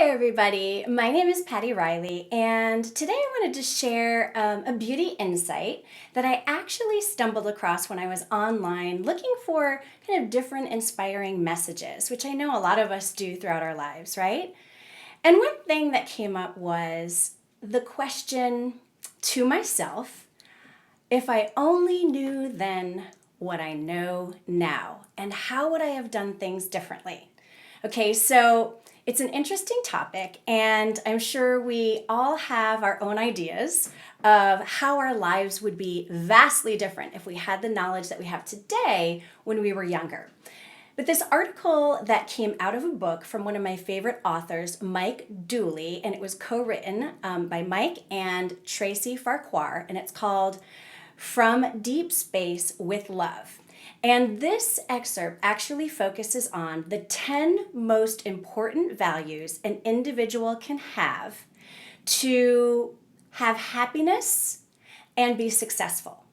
Hi everybody, my name is Patty Riley, and today I wanted to share a beauty insight that I actually stumbled across when I was online looking for kind of different inspiring messages, which I know a lot of us do throughout our lives, right? And one thing that came up was the question to myself, if I only knew then what I know now, and how would I have done things differently? Okay, so it's an interesting topic, and I'm sure we all have our own ideas of how our lives would be vastly different if we had the knowledge that we have today when we were younger. But this article that came out of a book from one of my favorite authors, Mike Dooley, and it was co-written by Mike and Tracy Farquhar, and it's called From Deep Space with Love. And this excerpt actually focuses on the 10 most important values an individual can have to have happiness and be successful.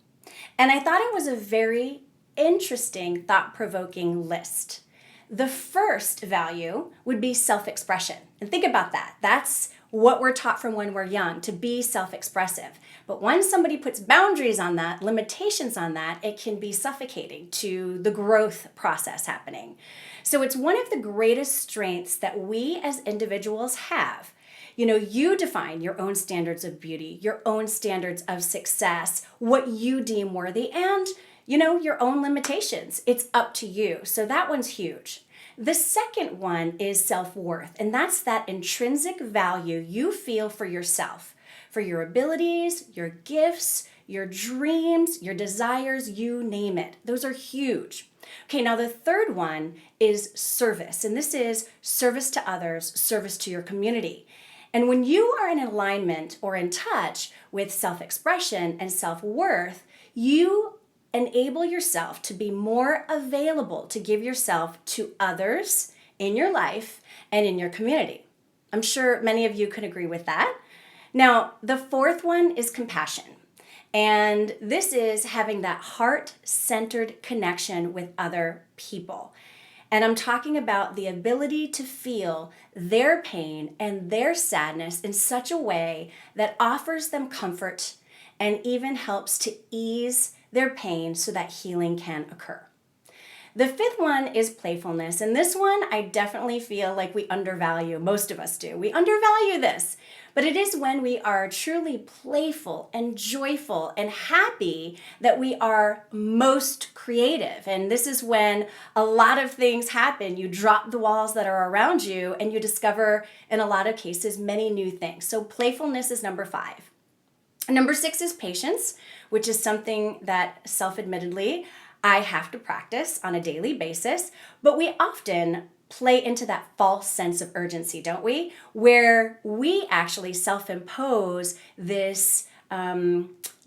And I thought it was a very interesting, thought-provoking list. The first value would be self-expression. And think about that. That's what we're taught from when we're young, to be self-expressive. But when somebody puts boundaries on that, limitations on that, it can be suffocating to the growth process happening. So it's one of the greatest strengths that we as individuals have. You know, you define your own standards of beauty, your own standards of success, what you deem worthy, and your own limitations. It's up to you. So that one's huge. The second one is self-worth, and that's that intrinsic value you feel for yourself, for your abilities, your gifts, your dreams, your desires, you name it. Those are huge. Okay, now the third one is service, and this is service to others, service to your community. And when you are in alignment or in touch with self-expression and self-worth, you enable yourself to be more available to give yourself to others in your life and in your community. I'm sure many of you could agree with that. Now, the fourth one is compassion. And this is having that heart-centered connection with other people. And I'm talking about the ability to feel their pain and their sadness in such a way that offers them comfort and even helps to ease their pain so that healing can occur. The fifth one is playfulness, and this one I definitely feel like we undervalue. Most of us do. We undervalue this, but it is when we are truly playful and joyful and happy that we are most creative. And this is when a lot of things happen. You drop the walls that are around you and you discover, in a lot of cases, many new things. So playfulness is number 5. Number 6 is patience, which is something that self-admittedly I have to practice on a daily basis, but we often play into that false sense of urgency, don't we? Where we actually self-impose this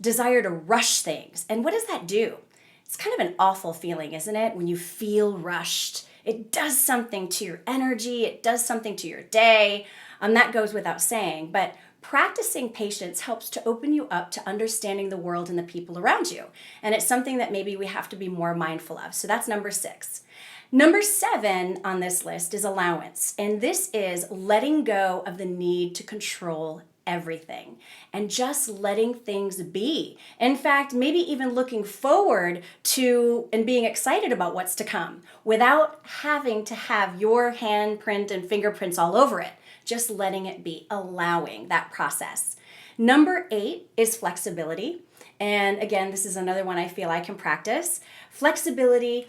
desire to rush things. And what does that do? It's kind of an awful feeling, isn't it? When you feel rushed, it does something to your energy, it does something to your day. That goes without saying, but practicing patience helps to open you up to understanding the world and the people around you. And it's something that maybe we have to be more mindful of. So that's number 6. Number 7 on this list is allowance. And this is letting go of the need to control everything and just letting things be. In fact, maybe even looking forward to and being excited about what's to come without having to have your handprint and fingerprints all over it. Just letting it be, allowing that process. Number 8 is flexibility. And again, this is another one I feel I can practice. Flexibility,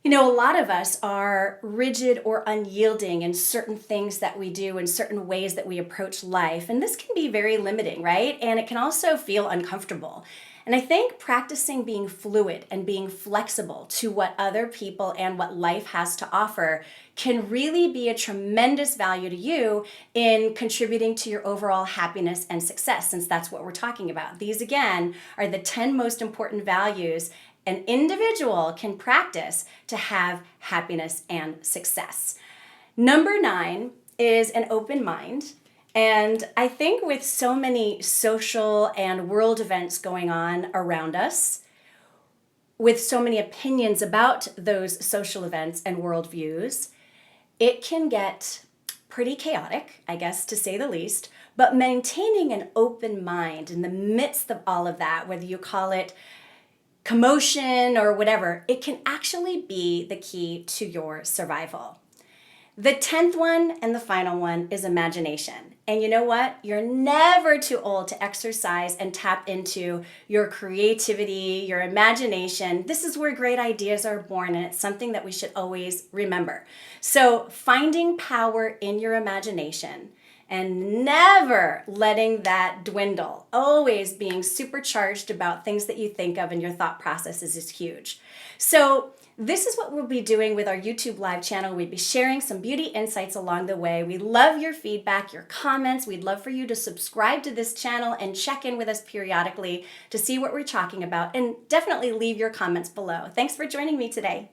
a lot of us are rigid or unyielding in certain things that we do, in certain ways that we approach life. And this can be very limiting, right? And it can also feel uncomfortable. And I think practicing being fluid and being flexible to what other people and what life has to offer can really be a tremendous value to you in contributing to your overall happiness and success, since that's what we're talking about. These, again, are the 10 most important values an individual can practice to have happiness and success. Number 9 is an open mind. And I think with so many social and world events going on around us, with so many opinions about those social events and worldviews, it can get pretty chaotic, I guess, to say the least, but maintaining an open mind in the midst of all of that, whether you call it commotion or whatever, it can actually be the key to your survival. The 10th one and the final one is imagination. And you know what? You're never too old to exercise and tap into your creativity, your imagination. This is where great ideas are born, and it's something that we should always remember. So, finding power in your imagination and never letting that dwindle, always being supercharged about things that you think of and your thought processes is huge. So, this is what we'll be doing with our YouTube live channel. We'll be sharing some beauty insights along the way. We love your feedback, your comments. We'd love for you to subscribe to this channel and check in with us periodically to see what we're talking about. And definitely leave your comments below. Thanks for joining me today.